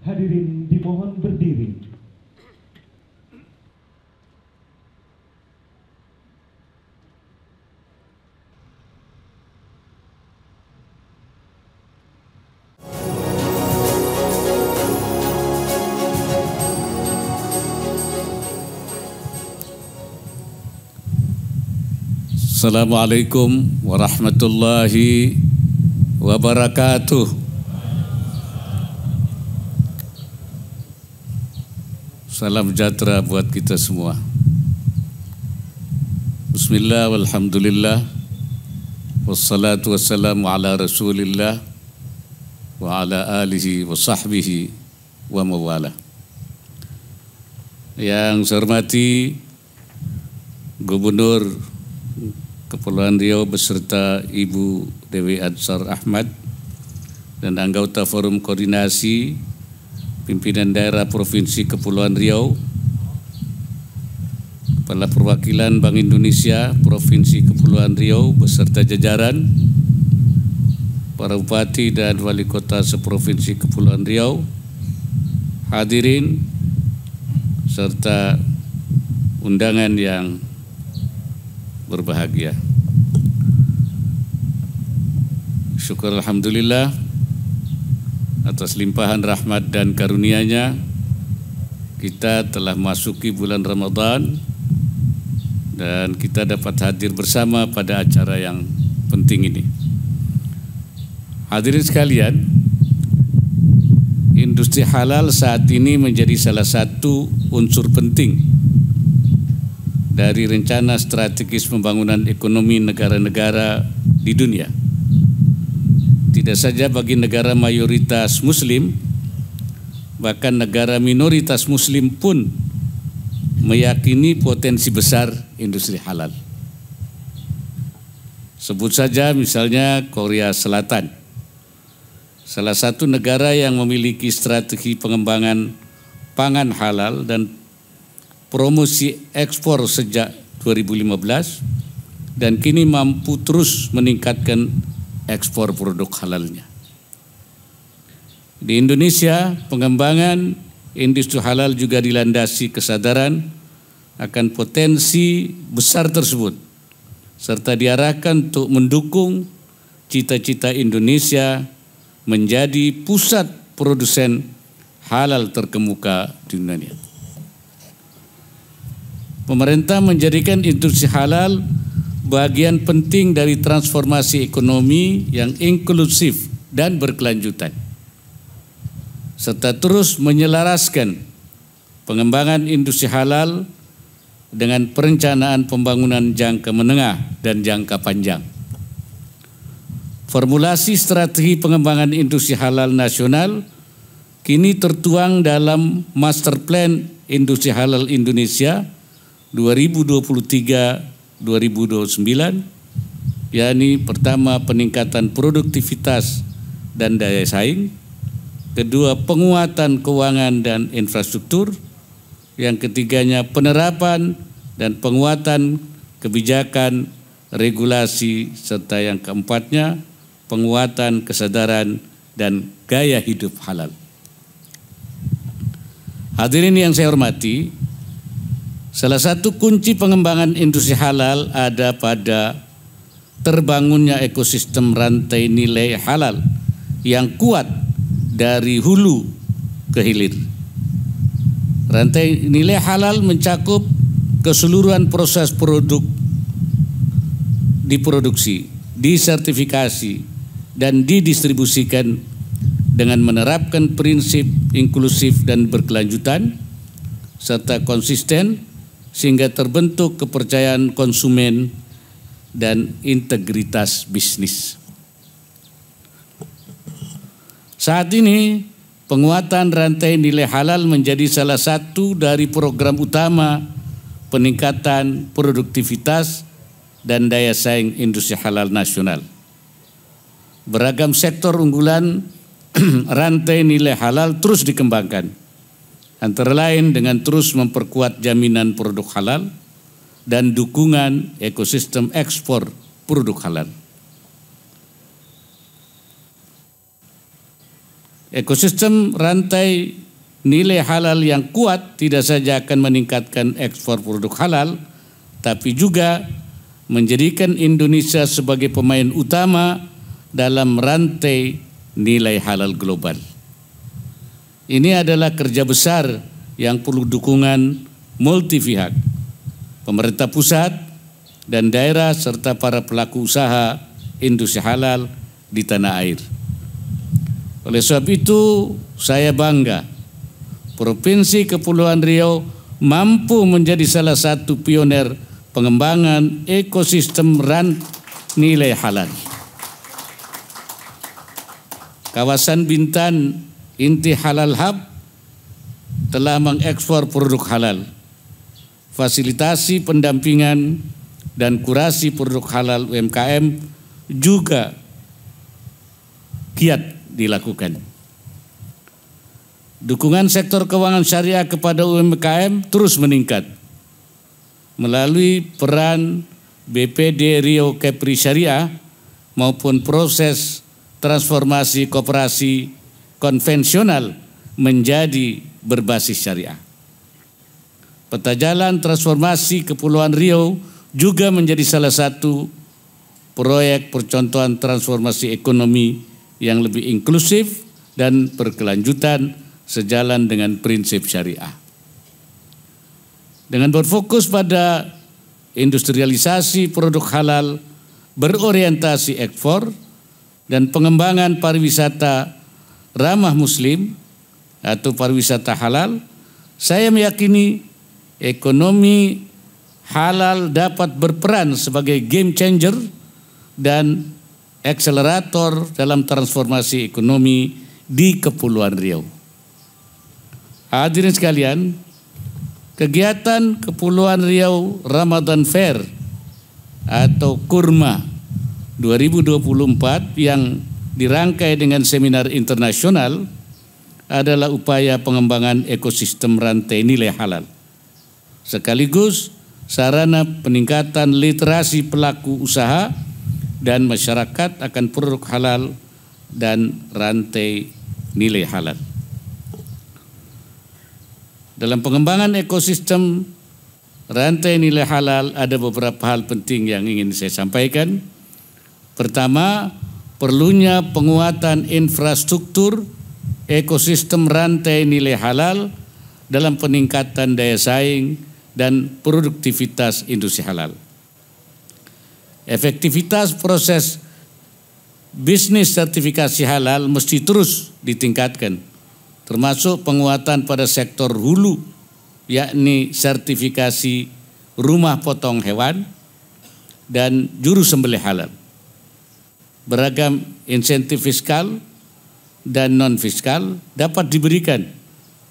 Hadirin dimohon berdiri. Assalamualaikum warahmatullahi wabarakatuh. Salam sejahtera buat kita semua. Bismillah walhamdulillah wassalatu wassalamu ala rasulillah wa ala alihi wa sahbihi wa mawala. Yang saya hormati Gubernur Kepulauan Riau beserta Ibu Dewi Ansar Ahmad dan anggota Forum Koordinasi Pimpinan Daerah Provinsi Kepulauan Riau, Kepala Perwakilan Bank Indonesia Provinsi Kepulauan Riau beserta jajaran, para bupati dan wali kota seprovinsi Kepulauan Riau, hadirin serta undangan yang berbahagia. Syukur alhamdulillah atas limpahan rahmat dan karunia-Nya kita telah masuki bulan Ramadan dan kita dapat hadir bersama pada acara yang penting ini. Hadirin sekalian, industri halal saat ini menjadi salah satu unsur penting dari rencana strategis pembangunan ekonomi negara-negara di dunia. Tidak saja bagi negara mayoritas Muslim, bahkan negara minoritas Muslim pun meyakini potensi besar industri halal. Sebut saja misalnya Korea Selatan, salah satu negara yang memiliki strategi pengembangan pangan halal dan promosi ekspor sejak 2015 dan kini mampu terus meningkatkan ekspor produk halalnya. Di Indonesia, pengembangan industri halal juga dilandasi kesadaran akan potensi besar tersebut serta diarahkan untuk mendukung cita-cita Indonesia menjadi pusat produsen halal terkemuka di dunia. Pemerintah menjadikan industri halal bagian penting dari transformasi ekonomi yang inklusif dan berkelanjutan, serta terus menyelaraskan pengembangan industri halal dengan perencanaan pembangunan jangka menengah dan jangka panjang. Formulasi strategi pengembangan industri halal nasional kini tertuang dalam Master Plan Industri Halal Indonesia 2023-2029, yakni pertama peningkatan produktivitas dan daya saing, kedua penguatan keuangan dan infrastruktur, yang ketiganya penerapan dan penguatan kebijakan regulasi, serta yang keempatnya penguatan kesadaran dan gaya hidup halal. Hadirin yang saya hormati, salah satu kunci pengembangan industri halal ada pada terbangunnya ekosistem rantai nilai halal yang kuat dari hulu ke hilir. Rantai nilai halal mencakup keseluruhan proses produk diproduksi, disertifikasi, dan didistribusikan dengan menerapkan prinsip inklusif dan berkelanjutan serta konsisten sehingga terbentuk kepercayaan konsumen dan integritas bisnis. Saat ini, penguatan rantai nilai halal menjadi salah satu dari program utama peningkatan produktivitas dan daya saing industri halal nasional. Beragam sektor unggulan rantai nilai halal terus dikembangkan, antara lain dengan terus memperkuat jaminan produk halal dan dukungan ekosistem ekspor produk halal. Ekosistem rantai nilai halal yang kuat tidak saja akan meningkatkan ekspor produk halal, tapi juga menjadikan Indonesia sebagai pemain utama dalam rantai nilai halal global. Ini adalah kerja besar yang perlu dukungan multi pihak, pemerintah pusat dan daerah serta para pelaku usaha industri halal di tanah air. Oleh sebab itu, saya bangga Provinsi Kepulauan Riau mampu menjadi salah satu pionir pengembangan ekosistem nilai halal. Kawasan Bintan Inti Halal Hub telah mengekspor produk halal. Fasilitasi pendampingan dan kurasi produk halal UMKM juga giat dilakukan. Dukungan sektor keuangan syariah kepada UMKM terus meningkat melalui peran BPD Riau Kepri Syariah maupun proses transformasi koperasi konvensional menjadi berbasis syariah. Peta jalan transformasi Kepulauan Riau juga menjadi salah satu proyek percontohan transformasi ekonomi yang lebih inklusif dan berkelanjutan sejalan dengan prinsip syariah. Dengan berfokus pada industrialisasi produk halal, berorientasi ekspor, dan pengembangan pariwisata ramah muslim atau pariwisata halal, saya meyakini ekonomi halal dapat berperan sebagai game changer dan akselerator dalam transformasi ekonomi di Kepulauan Riau. Hadirin sekalian, kegiatan Kepulauan Riau Ramadan Fair atau Kurma 2024 yang dirangkai dengan seminar internasional adalah upaya pengembangan ekosistem rantai nilai halal, sekaligus sarana peningkatan literasi pelaku usaha dan masyarakat akan produk halal dan rantai nilai halal. Dalam pengembangan ekosistem rantai nilai halal ada beberapa hal penting yang ingin saya sampaikan. Pertama, perlunya penguatan infrastruktur ekosistem rantai nilai halal dalam peningkatan daya saing dan produktivitas industri halal. Efektivitas proses bisnis sertifikasi halal mesti terus ditingkatkan, termasuk penguatan pada sektor hulu, yakni sertifikasi rumah potong hewan dan juru sembelih halal. Beragam insentif fiskal dan non-fiskal dapat diberikan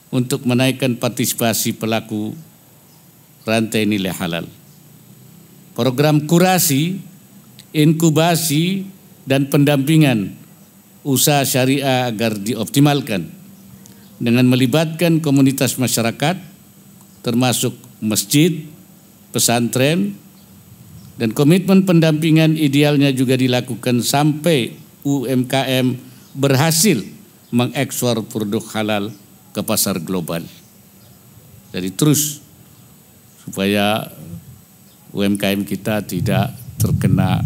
untuk menaikkan partisipasi pelaku rantai nilai halal. Program kurasi, inkubasi, dan pendampingan usaha syariah agar dioptimalkan dengan melibatkan komunitas masyarakat termasuk masjid, pesantren, dan komitmen pendampingan idealnya juga dilakukan sampai UMKM berhasil mengekspor produk halal ke pasar global. Jadi terus supaya UMKM kita tidak terkena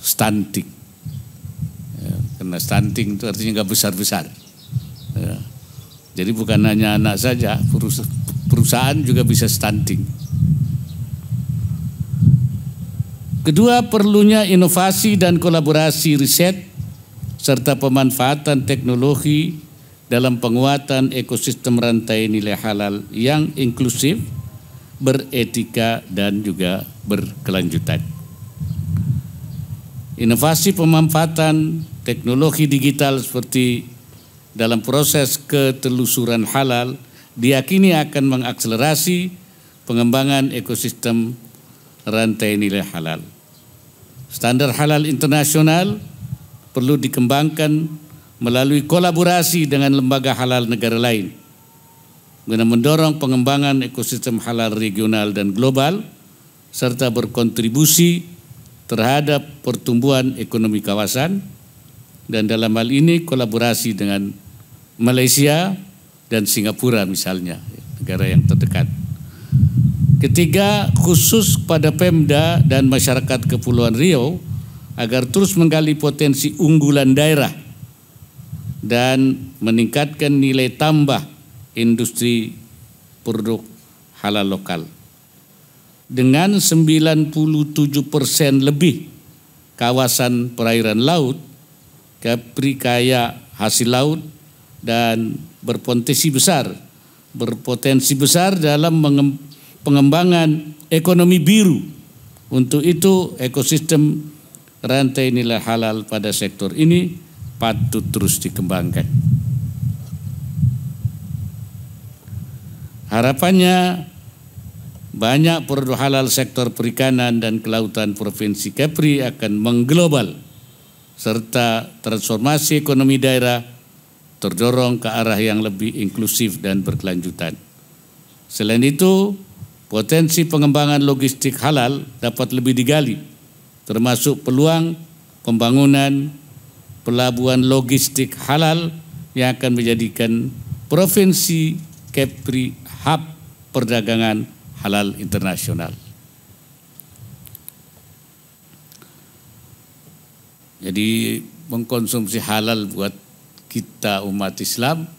stunting. Karena stunting itu artinya nggak besar-besar. Jadi bukan hanya anak saja, perusahaan juga bisa stunting. Kedua, perlunya inovasi dan kolaborasi riset serta pemanfaatan teknologi dalam penguatan ekosistem rantai nilai halal yang inklusif, beretika, dan juga berkelanjutan. Inovasi pemanfaatan teknologi digital seperti dalam proses ketelusuran halal diyakini akan mengakselerasi pengembangan ekosistem rantai nilai halal. Standar halal internasional perlu dikembangkan melalui kolaborasi dengan lembaga halal negara lain guna mendorong pengembangan ekosistem halal regional dan global serta berkontribusi terhadap pertumbuhan ekonomi kawasan, dan dalam hal ini kolaborasi dengan Malaysia dan Singapura misalnya, negara yang terdekat. Ketiga, khusus pada Pemda dan masyarakat Kepulauan Riau agar terus menggali potensi unggulan daerah dan meningkatkan nilai tambah industri produk halal lokal. Dengan 97% lebih kawasan perairan laut, Kepri kaya hasil laut dan berpotensi besar dalam pengembangan ekonomi biru. Untuk itu ekosistem rantai nilai halal pada sektor ini patut terus dikembangkan. Harapannya banyak produk halal sektor perikanan dan kelautan Provinsi Kepri akan mengglobal serta transformasi ekonomi daerah terdorong ke arah yang lebih inklusif dan berkelanjutan. Selain itu, potensi pengembangan logistik halal dapat lebih digali, termasuk peluang pembangunan pelabuhan logistik halal yang akan menjadikan Provinsi Kepri hub perdagangan halal internasional. Jadi mengkonsumsi halal buat kita umat Islam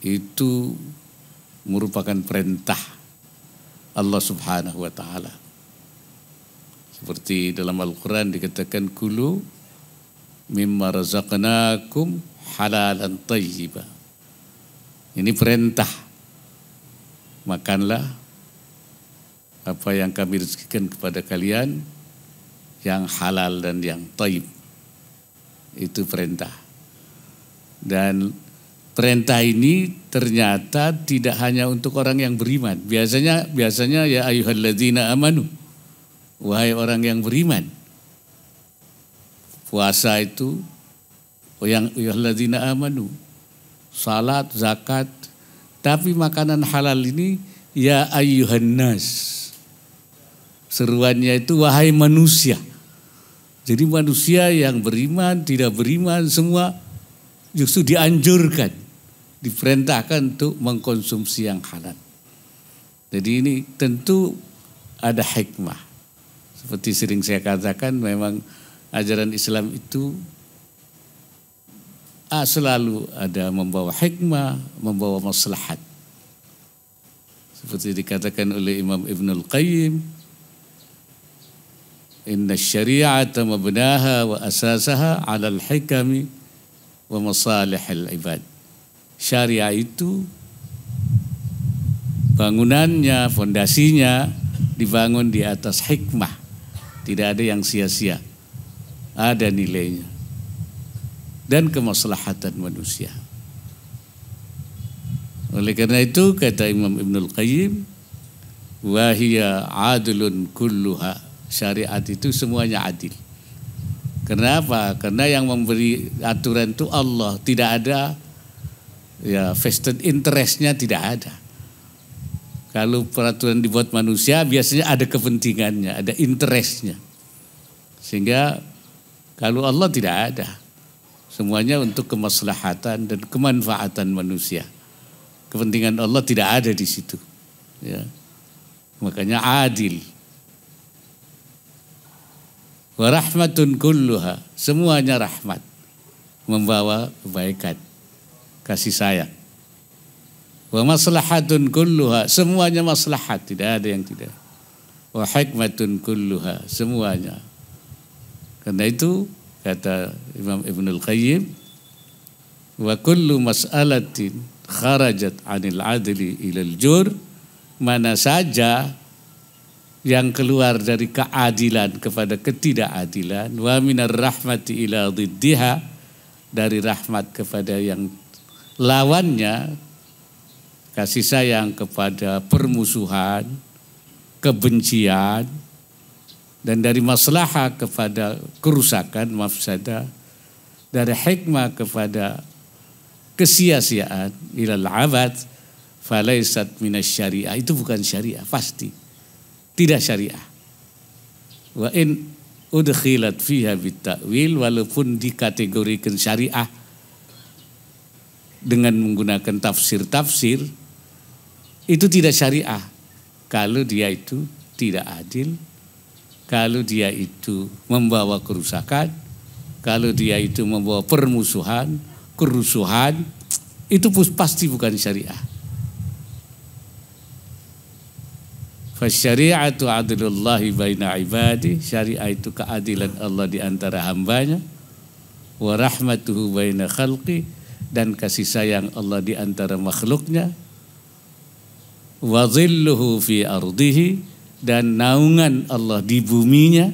itu merupakan perintah Allah Subhanahu wa taala. Seperti dalam Al-Qur'an dikatakan kulu mimma razaqnakum halalan thayyiba. Ini perintah. Makanlah apa yang kami rezekikan kepada kalian yang halal dan yang thayyib. Itu perintah. Dan perintah ini ternyata tidak hanya untuk orang yang beriman. Biasanya ya ayyuhalladzina amanu. Wahai orang yang beriman. Puasa itu yang ayyuhalladzina amanu. Salat, zakat. Tapi makanan halal ini ya ayyuhan nas. Seruannya itu wahai manusia. Jadi manusia yang beriman, tidak beriman semua justru dianjurkan, diperintahkan untuk mengkonsumsi yang halal. Jadi ini tentu ada hikmah. Seperti sering saya katakan memang ajaran Islam itu selalu ada membawa hikmah, membawa maslahat. Seperti dikatakan oleh Imam Ibnul Qayyim, inna syari'ata mabnaha wa asasaha 'alal hikami wa masalihil ibad. Syariah itu bangunannya, fondasinya dibangun di atas hikmah. Tidak ada yang sia-sia. Ada nilainya. Dan kemaslahatan manusia. Oleh karena itu kata Imam Ibnul Qayyim, wa hiya 'adlun kulluha. Syariat itu semuanya adil. Kenapa? Karena yang memberi aturan itu Allah, tidak ada ya vested interestnya, tidak ada. Kalau peraturan dibuat manusia biasanya ada kepentingannya, ada interestnya. Sehingga kalau Allah tidak ada, semuanya untuk kemaslahatan dan kemanfaatan manusia. Kepentingan Allah tidak ada di situ. Ya. Makanya adil. Wa rahmatun kulluha, semuanya rahmat, membawa kebaikan, kasih sayang. Wa maslahatun kulluha, semuanya maslahat, tidak ada yang tidak. Wa hikmatun kulluha, semuanya. Karena itu kata Imam Ibnul Qayyim, wa kullu mas'alatin kharajat 'anil 'adli ilal jur, mana saja yang keluar dari keadilan kepada ketidakadilan, wa minar rahmati ila dhiddiha, dari rahmat kepada yang lawannya, kasih sayang kepada permusuhan, kebencian, dan dari maslahah kepada kerusakan, mafsadah, dari hikmah kepada kesia-siaan, ilal abad, falaisat minasyariah, itu bukan syariah, pasti tidak syariah. Wa in udkhilat fiha bitta'wil, walaupun dikategorikan syariah dengan menggunakan tafsir-tafsir, itu tidak syariah kalau dia itu tidak adil, kalau dia itu membawa kerusakan, kalau dia itu membawa permusuhan, kerusuhan, itu pasti bukan syariah. Fasyari'atu adlullahi baina ibadi, syariah itu keadilan Allah di antara hambanya, wa rahmatuhu baina khalqi, dan kasih sayang Allah di antara makhluknya, wa dhilluhu fi ardihi, dan naungan Allah di buminya,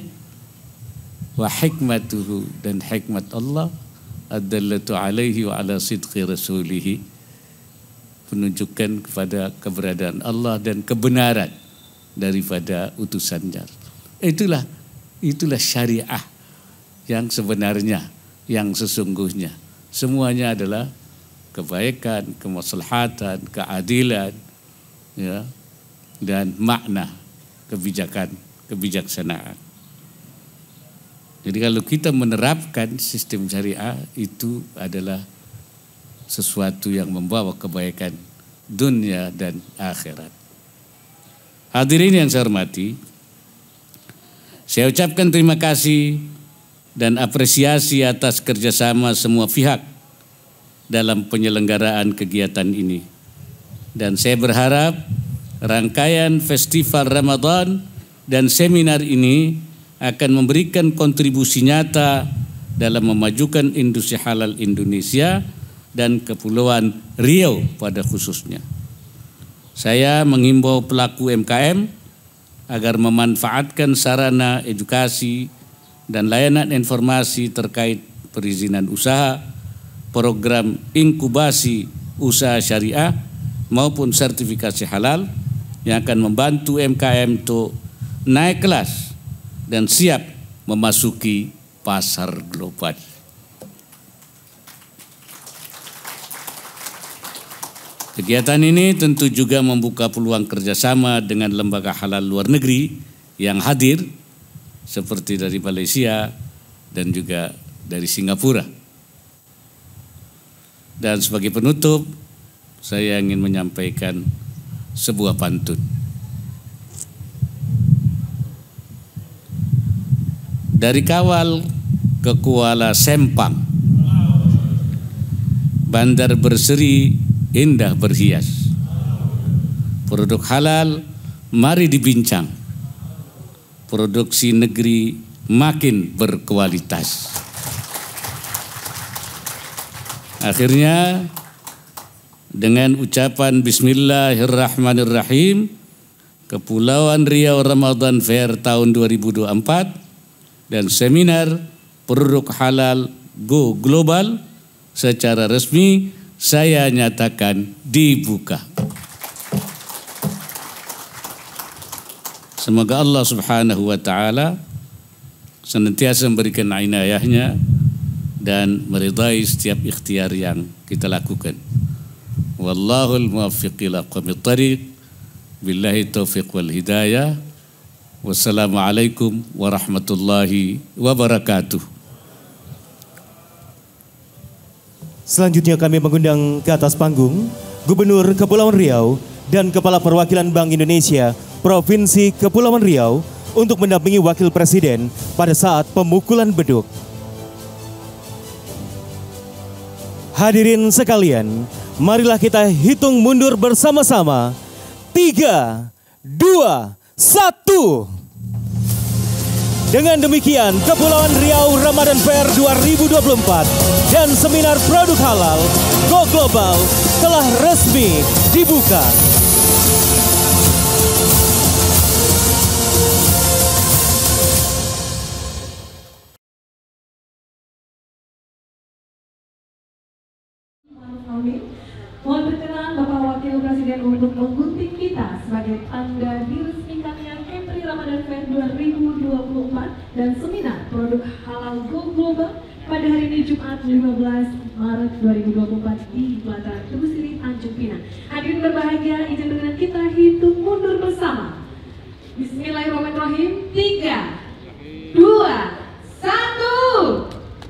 wa hikmatuhu, dan hikmat Allah ad-dallatu alaihi wa ala sidqi rasulihi, menunjukkan kepada keberadaan Allah dan kebenaran daripada utusannya. Itulah syariah yang sebenarnya, yang sesungguhnya. Semuanya adalah kebaikan, kemaslahatan, keadilan, ya, dan makna kebijakan, kebijaksanaan. Jadi kalau kita menerapkan sistem syariah, itu adalah sesuatu yang membawa kebaikan dunia dan akhirat. Hadirin yang saya hormati, saya ucapkan terima kasih dan apresiasi atas kerjasama semua pihak dalam penyelenggaraan kegiatan ini. Dan saya berharap rangkaian festival Ramadan dan seminar ini akan memberikan kontribusi nyata dalam memajukan industri halal Indonesia dan Kepulauan Riau pada khususnya. Saya menghimbau pelaku UMKM agar memanfaatkan sarana edukasi dan layanan informasi terkait perizinan usaha, program inkubasi usaha syariah maupun sertifikasi halal yang akan membantu UMKM untuk naik kelas dan siap memasuki pasar global. Kegiatan ini tentu juga membuka peluang kerjasama dengan lembaga halal luar negeri yang hadir, seperti dari Malaysia dan juga dari Singapura. Dan sebagai penutup, saya ingin menyampaikan sebuah pantun. Dari Kawal ke Kuala Sempang, bandar berseri, indah berhias. Produk halal mari dibincang. Produksi negeri makin berkualitas. Akhirnya dengan ucapan Bismillahirrahmanirrahim, Kepulauan Riau Ramadan Fair tahun 2024 dan seminar produk halal Go Global secara resmi saya nyatakan dibuka. Semoga Allah Subhanahu wa taala senantiasa memberikan inayahnya dan meridai setiap ikhtiar yang kita lakukan. Wallahul muwaffiq ila aqwamit thariq. Billahi taufiq wal hidayah. Wassalamualaikum warahmatullahi wabarakatuh. Selanjutnya kami mengundang ke atas panggung Gubernur Kepulauan Riau dan Kepala Perwakilan Bank Indonesia Provinsi Kepulauan Riau untuk mendampingi Wakil Presiden pada saat pemukulan beduk. Hadirin sekalian, marilah kita hitung mundur bersama-sama. 3, 2, 1. Dengan demikian, Kepulauan Riau Ramadan Fair 2024 dan seminar produk halal Go Global telah resmi dibuka. Mohon berkenan Bapak Wakil Presiden untuk menggunting kita sebagai tanda diresmikannya Kepri Ramadan Fair 2024 dan seminar produk halal Go Global pada hari ini Jumat 15 Maret 2024 di Pelataran Tugu Sirih, Tanjung Pinang. Hadirin berbahagia, izin dengan kita hitung mundur bersama. Bismillahirrahmanirrahim. 3, 1.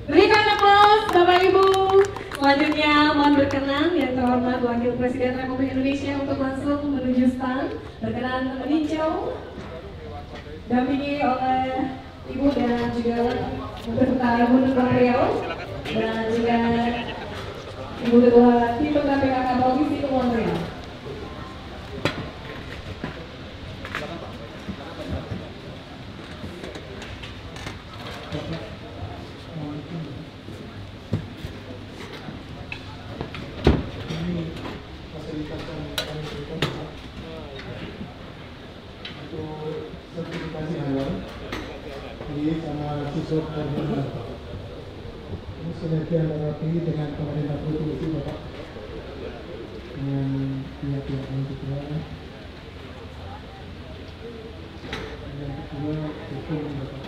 Berikan aplaus Bapak Ibu. Selanjutnya mohon berkenan yang terhormat Wakil Presiden Republik Indonesia untuk langsung menuju stand. Berkenan meninjau, dampingi oleh Ibu dan juga beserta Gubernur Riau dan juga Ibu Ketua Tim PKK Provinsi Kepulauan Riau. Sertifikasi halal ini sama siswa koordinator. Ini sinergi antara TI dengan pemerintah provinsi Bapak, dengan pihak-pihak yang kedua, yang kedua hukum Bapak.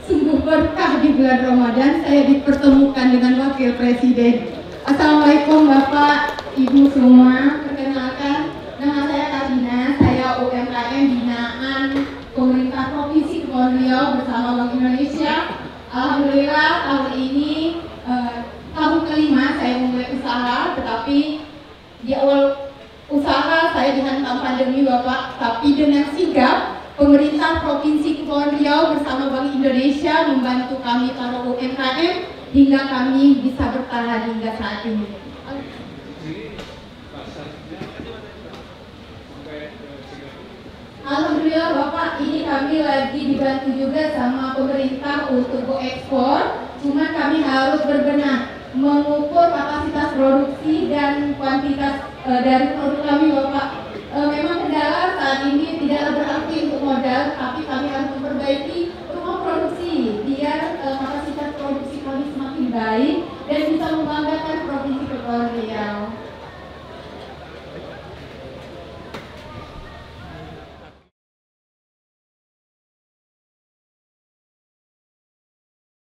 Sungguh berkah di bulan Ramadan saya dipertemukan dengan Wakil Presiden. Assalamualaikum Bapak, Ibu semua. Perkenalkan, nama saya Karina, saya UMKM binaan pemerintah Provinsi Kepulauan Riau bersama Bank Indonesia. Alhamdulillah tahun ini tahun kelima saya memulai usaha, tetapi di awal usaha saya dihantam pandemi Bapak, tapi dengan sigap pemerintah Provinsi Kepulauan Riau bersama Bank Indonesia membantu kami para UMKM hingga kami bisa bertahan hingga saat ini. Alhamdulillah Bapak, ini kami lagi dibantu juga sama pemerintah untuk go ekspor. Cuma kami harus berbenah mengukur kapasitas produksi dan kuantitas dari produk kami Bapak. Memang kendala saat ini tidaklah berarti untuk modal, tapi kami harus memperbaiki